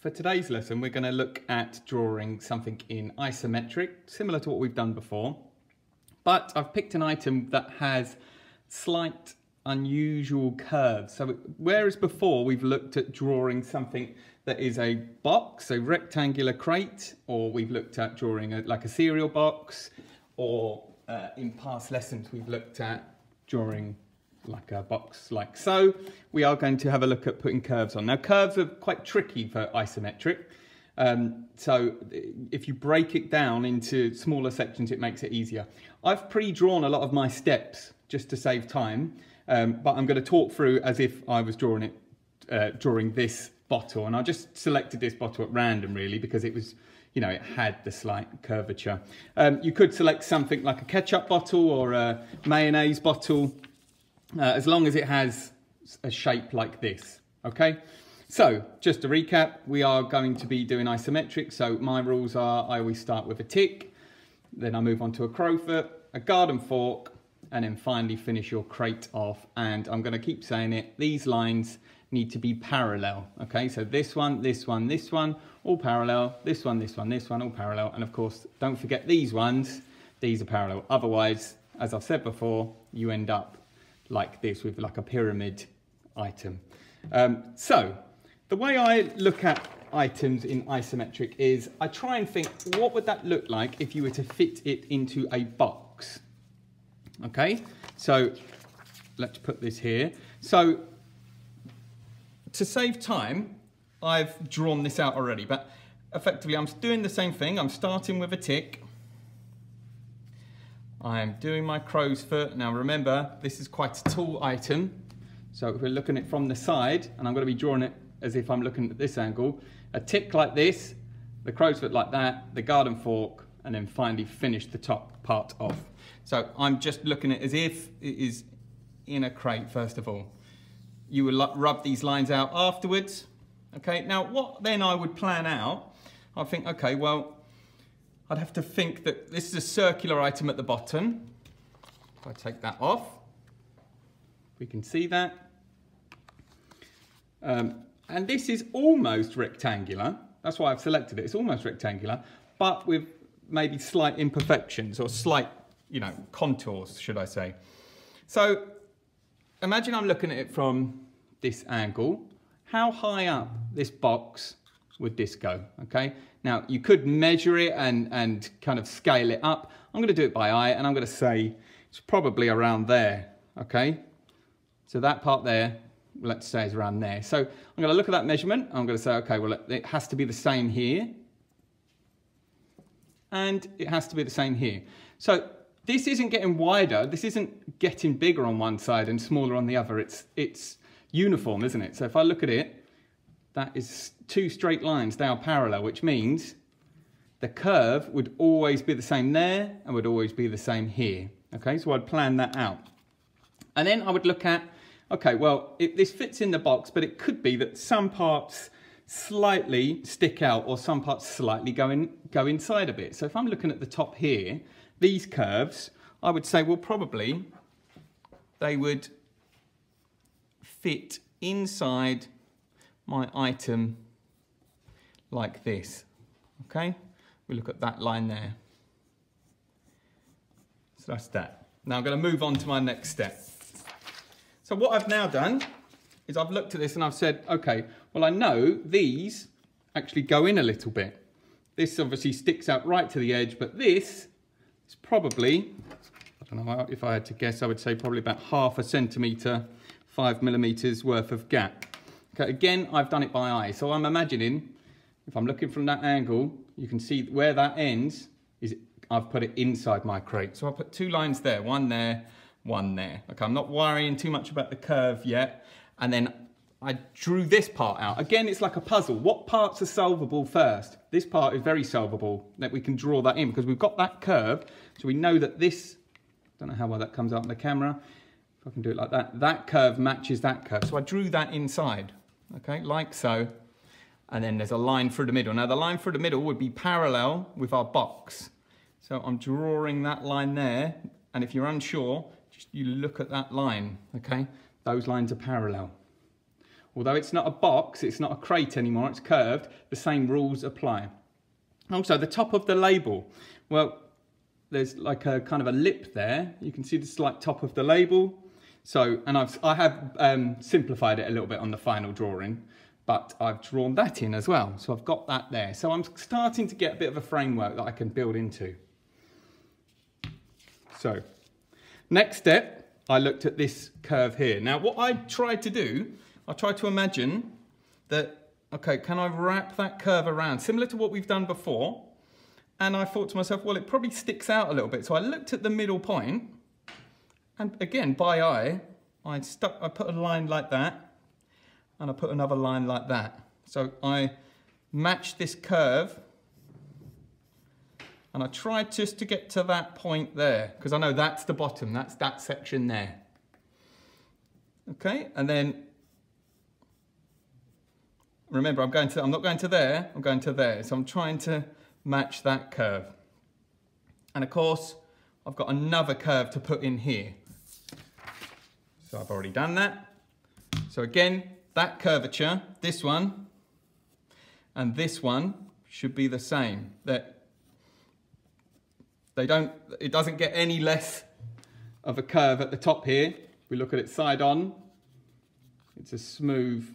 For today's lesson, we're going to look at drawing something in isometric, similar to what we've done before. But I've picked an item that has slight unusual curves. So whereas before we've looked at drawing something that is a box, a rectangular crate, or we've looked at drawing like a cereal box, or in past lessons we've looked at drawing like a box like so, we are going to have a look at putting curves on. Now curves are quite tricky for isometric, so if you break it down into smaller sections it makes it easier. I've pre-drawn a lot of my steps just to save time, but I'm going to talk through as if I was drawing this bottle, and I just selected this bottle at random really because it was, you know, it had the slight curvature. You could select something like a ketchup bottle or a mayonnaise bottle, as long as it has a shape like this, okay? So, just to recap, we are going to be doing isometric, so my rules are I always start with a tick, then I move on to a crowfoot, a garden fork, and then finally finish your crate off. And I'm going to keep saying it, these lines need to be parallel, okay? So this one, this one, this one, all parallel, this one, this one, this one, all parallel, and of course, don't forget these ones, these are parallel. Otherwise, as I've said before, you end up like this with like a pyramid item. So the way I look at items in isometric is I try and think, what would that look like if you were to fit it into a box? Okay, so let's put this here. So to save time, I've drawn this out already, but effectively I'm doing the same thing. I'm starting with a tick. I'm doing my crow's foot. Now remember, this is quite a tall item. So if we're looking at it from the side, and I'm going to be drawing it as if I'm looking at this angle, a tick like this, the crow's foot like that, the garden fork, and then finally finish the top part off. So I'm just looking at it as if it is in a crate first of all. You will rub these lines out afterwards. Okay, now what then I would plan out, I think, okay, well, I'd have to think that this is a circular item at the bottom. If I take that off, we can see that. And this is almost rectangular. That's why I've selected it. It's almost rectangular, but with maybe slight imperfections or slight, you know, contours, should I say. So imagine I'm looking at it from this angle. How high up this box would this go, okay? Now, you could measure it and kind of scale it up. I'm going to do it by eye, and I'm going to say it's probably around there, okay? So that part there, let's say, is around there. So I'm going to look at that measurement. I'm going to say, okay, well, it has to be the same here. And it has to be the same here. So this isn't getting wider. This isn't getting bigger on one side and smaller on the other. It's uniform, isn't it? So if I look at it, that is two straight lines, they are parallel, which means the curve would always be the same there and would always be the same here. Okay, so I'd plan that out. And then I would look at, okay, well, this fits in the box, but it could be that some parts slightly stick out or some parts slightly go inside a bit. So if I'm looking at the top here, these curves, I would say, well, probably they would fit inside my item like this, okay? We look at that line there. So that's that. Now I'm going to move on to my next step. So what I've now done is I've looked at this and I've said, okay, well, I know these actually go in a little bit. This obviously sticks out right to the edge, but this is probably, I don't know, if I had to guess, I would say probably about 0.5 centimetre, 5 millimetres worth of gap. Okay, again, I've done it by eye. So I'm imagining, if I'm looking from that angle, you can see where that ends, is I've put it inside my crate. So I'll put two lines there, one there, one there. Okay, I'm not worrying too much about the curve yet. And then I drew this part out. Again, it's like a puzzle. What parts are solvable first? This part is very solvable, that we can draw that in because we've got that curve. So we know that this, don't know how well that comes out on the camera. If I can do it like that, that curve matches that curve. So I drew that inside. Okay, like so, and then there's a line through the middle. Now the line through the middle would be parallel with our box. So I'm drawing that line there, and if you're unsure, just you look at that line, okay? Those lines are parallel. although it's not a box, it's not a crate anymore, it's curved, the same rules apply. Also, the top of the label, well, there's like a kind of a lip there. You can see the slight top of the label. So, and I have simplified it a little bit on the final drawing, but I've drawn that in as well. So I've got that there. So I'm starting to get a bit of a framework that I can build into. So, next step, I looked at this curve here. Now, what I tried to do, I tried to imagine that, okay, can I wrap that curve around, similar to what we've done before? And I thought to myself, well, it probably sticks out a little bit. So I looked at the middle point, and again, by eye, I put a line like that, and I put another line like that. So I matched this curve, and I tried just to get to that point there, because I know that's the bottom, that's that section there. Okay, and then, remember, I'm not going to there, I'm going to there. So I'm trying to match that curve. And of course, I've got another curve to put in here. So I've already done that. So again, that curvature, this one, and this one should be the same. It doesn't get any less of a curve at the top here. If we look at it side on, it's a smooth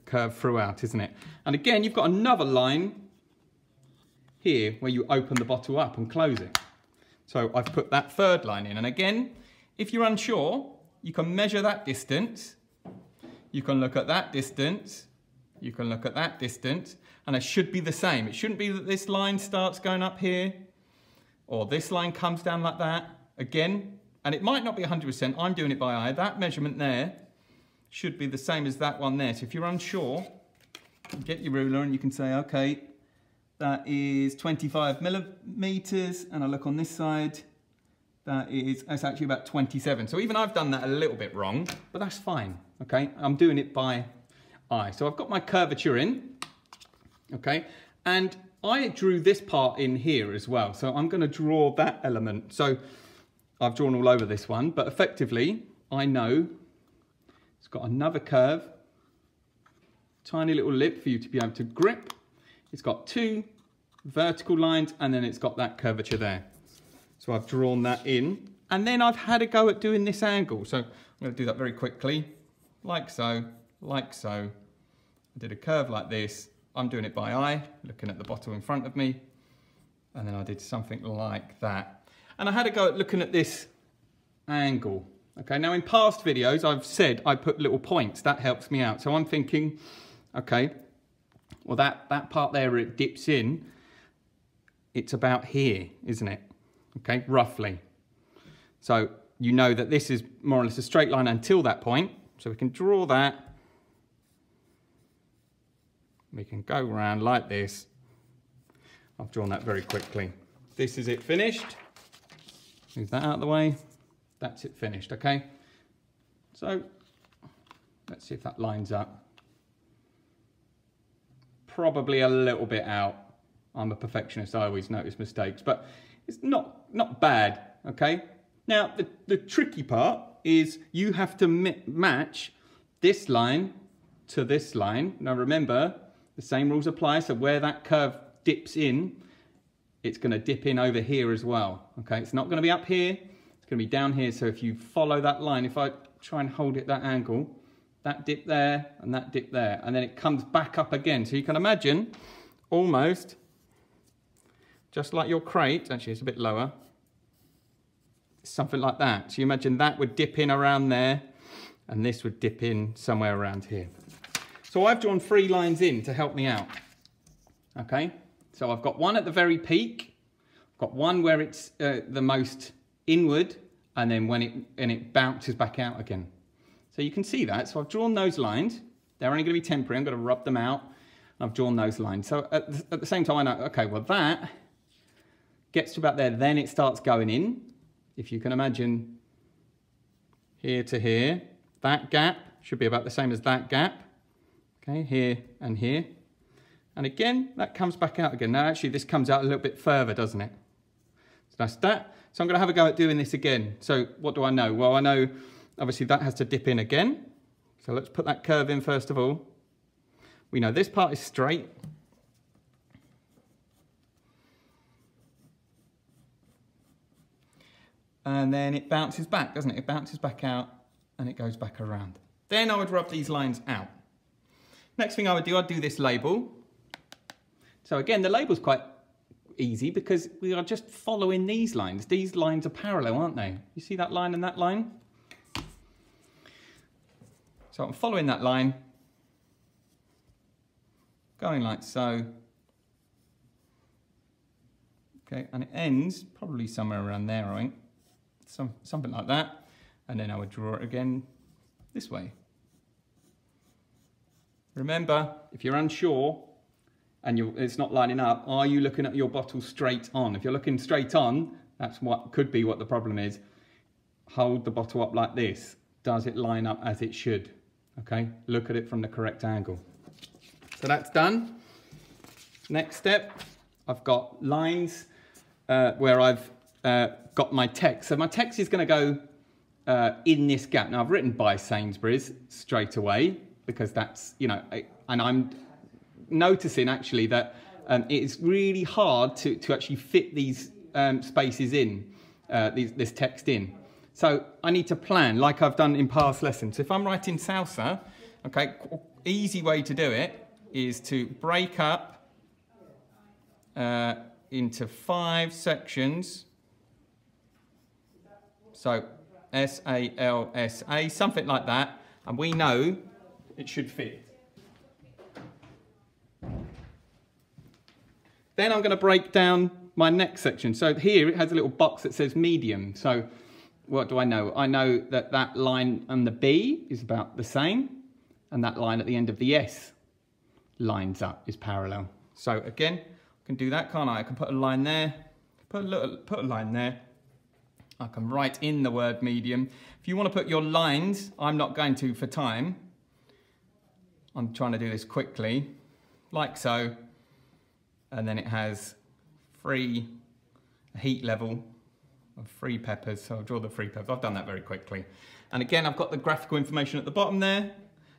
curve throughout, isn't it? And again, you've got another line here where you open the bottle up and close it. So I've put that third line in. And again, if you're unsure, you can measure that distance. You can look at that distance. You can look at that distance. And it should be the same. It shouldn't be that this line starts going up here, or this line comes down like that. Again, and it might not be 100%, I'm doing it by eye. That measurement there should be the same as that one there. So if you're unsure, get your ruler and you can say, okay, that is 25 millimeters, and I look on this side, that's actually about 27. So even I've done that a little bit wrong, but that's fine, okay? I'm doing it by eye. So I've got my curvature in, okay? And I drew this part in here as well. So I'm gonna draw that element. So I've drawn all over this one, but effectively, I know it's got another curve, tiny little lip for you to be able to grip. It's got two vertical lines, and then it's got that curvature there. So I've drawn that in, and then I've had a go at doing this angle. So I'm going to do that very quickly, like so, like so. I did a curve like this. I'm doing it by eye, looking at the bottle in front of me, and then I did something like that. And I had a go at looking at this angle. Okay, now in past videos, I've said I put little points. That helps me out. So I'm thinking, okay, well, that part there where it dips in, it's about here, isn't it? Okay, roughly. So you know that this is more or less a straight line until that point. So we can draw that. We can go around like this. I've drawn that very quickly. This is it finished. Move that out of the way. That's it finished, okay? So let's see if that lines up. Probably a little bit out. I'm a perfectionist, I always notice mistakes, but it's not bad, okay? Now, the tricky part is you have to match this line to this line. Now remember, the same rules apply, so where that curve dips in, it's gonna dip in over here as well, okay? It's not gonna be up here, it's gonna be down here, so if you follow that line, if I try and hold it that angle, that dip there and that dip there, and then it comes back up again. So you can imagine almost just like your crate, actually it's a bit lower, something like that. So you imagine that would dip in around there, and this would dip in somewhere around here. So I've drawn 3 lines in to help me out, okay? So I've got one at the very peak, I've got one where it's the most inward, and then when it bounces back out again. So you can see that. So I've drawn those lines. They're only going to be temporary. I'm going to rub them out. I've drawn those lines. So at the same time, I know, okay, well, that gets to about there. Then it starts going in. If you can imagine here to here, that gap should be about the same as that gap. Okay, here and here. And again, that comes back out again. Now, actually, this comes out a little bit further, doesn't it? So that's that. So I'm going to have a go at doing this again. So what do I know? Well, I know, obviously, that has to dip in again. So let's put that curve in first of all. We know this part is straight. And then it bounces back, doesn't it? It bounces back out and it goes back around. Then I would rub these lines out. Next thing I'd do this label. So again, the label's quite easy because we are just following these lines. These lines are parallel, aren't they? You see that line and that line? So I'm following that line, going like so. Okay, and it ends probably somewhere around there, I think. Something like that. And then I would draw it again this way. Remember, if you're unsure and it's not lining up, are you looking at your bottle straight on? If you're looking straight on, that's what could be what the problem is. Hold the bottle up like this. Does it line up as it should? Okay, look at it from the correct angle. So that's done. Next step, I've got lines where I've got my text. So my text is going to go in this gap. Now I've written by Sainsbury's straight away because that's, you know, and I'm noticing actually that it's really hard to actually fit these spaces in, this text in. So I need to plan like I've done in past lessons. If I'm writing salsa, okay, easy way to do it is to break up into 5 sections. So S-A-L-S-A, something like that, and we know it should fit. Then I'm going to break down my next section. So here it has a little box that says medium. So what do I know? I know that that line on the B is about the same, and that line at the end of the S lines up, is parallel. So again, I can do that, can't I? I can put a line there, put a line there. I can write in the word medium. If you want to put your lines, I'm not going to for time. I'm trying to do this quickly, like so. And then it has a heat level of 3 peppers. So I'll draw the 3 peppers. I've done that very quickly. And again, I've got the graphical information at the bottom there.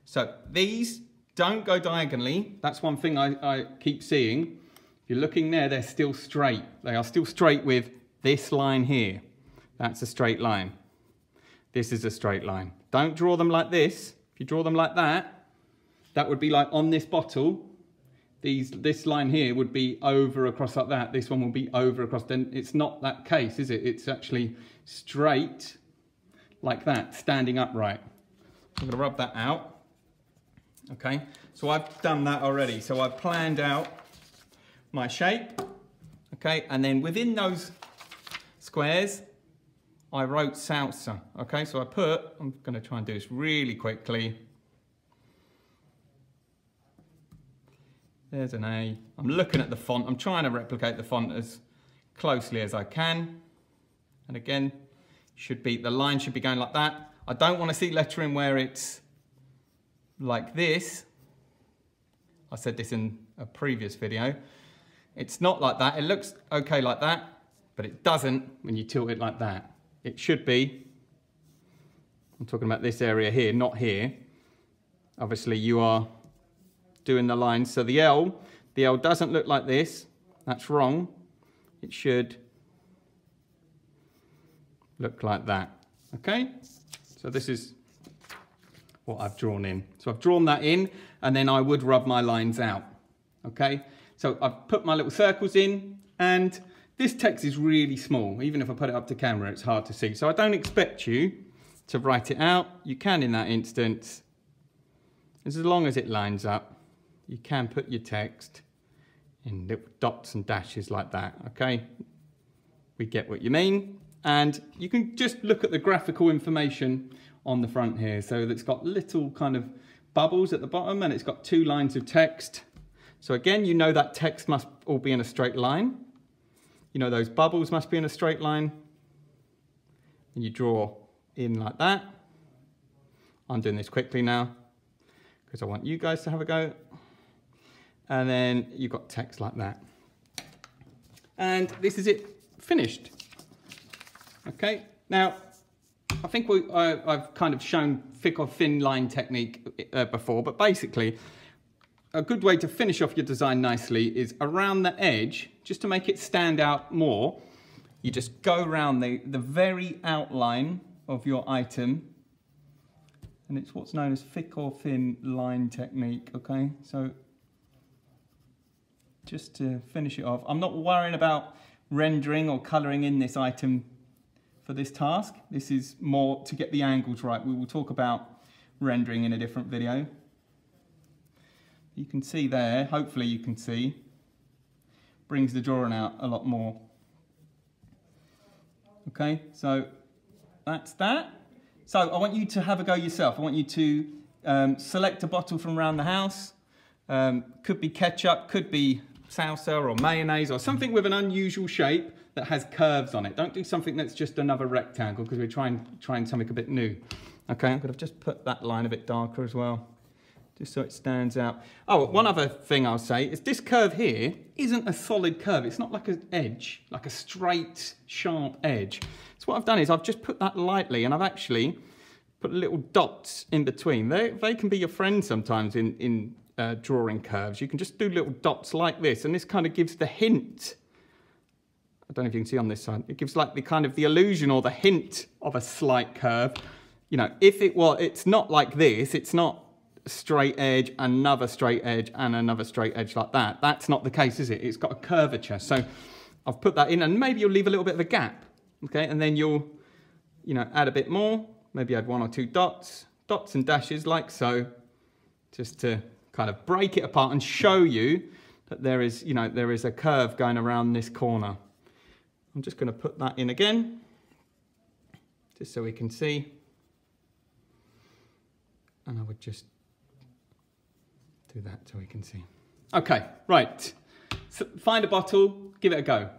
So these don't go diagonally. That's one thing I keep seeing. If you're looking there, they're still straight. They are still straight with this line here. That's a straight line. This is a straight line. Don't draw them like this. If you draw them like that, that would be like on this bottle. This line here would be over across like that. This one will be over across. Then it's not that case, is it? It's actually straight like that, standing upright. I'm going to rub that out. Okay, so I've done that already. So I've planned out my shape. Okay, and then within those squares, I wrote salsa. Okay, so I'm going to try and do this really quickly. There's an A. I'm looking at the font. I'm trying to replicate the font as closely as I can. And again, the line should be going like that. I don't want to see lettering where it's like this. I said this in a previous video. It's not like that. It looks okay like that, but it doesn't when you tilt it like that. It should be, I'm talking about this area here, not here. Obviously you are doing the lines. So the L doesn't look like this. That's wrong. It should look like that. Okay? So this is what I've drawn in. So I've drawn that in, and then I would rub my lines out. Okay? So I've put my little circles in, and this text is really small. Even if I put it up to camera, it's hard to see. So I don't expect you to write it out. You can in that instance. As long as it lines up, you can put your text in little dots and dashes like that, okay? We get what you mean. And you can just look at the graphical information on the front here. So it's got little kind of bubbles at the bottom, and it's got 2 lines of text. So again, you know that text must all be in a straight line. You know those bubbles must be in a straight line. And you draw in like that. I'm doing this quickly now because I want you guys to have a go. And then you've got text like that. And this is it, finished. Okay, now I think I've kind of shown thick or thin line technique before, but basically a good way to finish off your design nicely is around the edge, just to make it stand out more. You just go around the very outline of your item, and it's what's known as thick or thin line technique, okay? So just to finish it off, I'm not worrying about rendering or colouring in this item for this task. This is more to get the angles right. We will talk about rendering in a different video. You can see there, hopefully you can see, brings the drawing out a lot more. Okay, so that's that. So I want you to have a go yourself. I want you to select a bottle from around the house. Could be ketchup, could be salsa or mayonnaise or something with an unusual shape that has curves on it. Don't do something that's just another rectangle, because we're trying something a bit new. Okay, I'm going to just put that line a bit darker as well, just so it stands out. Oh, one other thing I'll say is this curve here isn't a solid curve. It's not like an edge, like a straight, sharp edge. So what I've done is I've just put that lightly, and I've actually put little dots in between. They can be your friend sometimes in drawing curves. You can just do little dots like this, and this kind of gives the hint. I don't know if you can see on this side. It gives like the kind of the illusion or the hint of a slight curve. You know, if it's not like this, it's not a straight edge, another straight edge, and another straight edge like that. That's not the case, is it? It's got a curvature. So I've put that in, and maybe you'll leave a little bit of a gap, okay? And then you'll, you know, add a bit more. Maybe add 1 or 2 dots and dashes like so, just to kind of break it apart and show you that there is, you know, there is a curve going around this corner. I'm just going to put that in again, just so we can see. And I would just do that so we can see. Okay, right. So find a bottle, give it a go.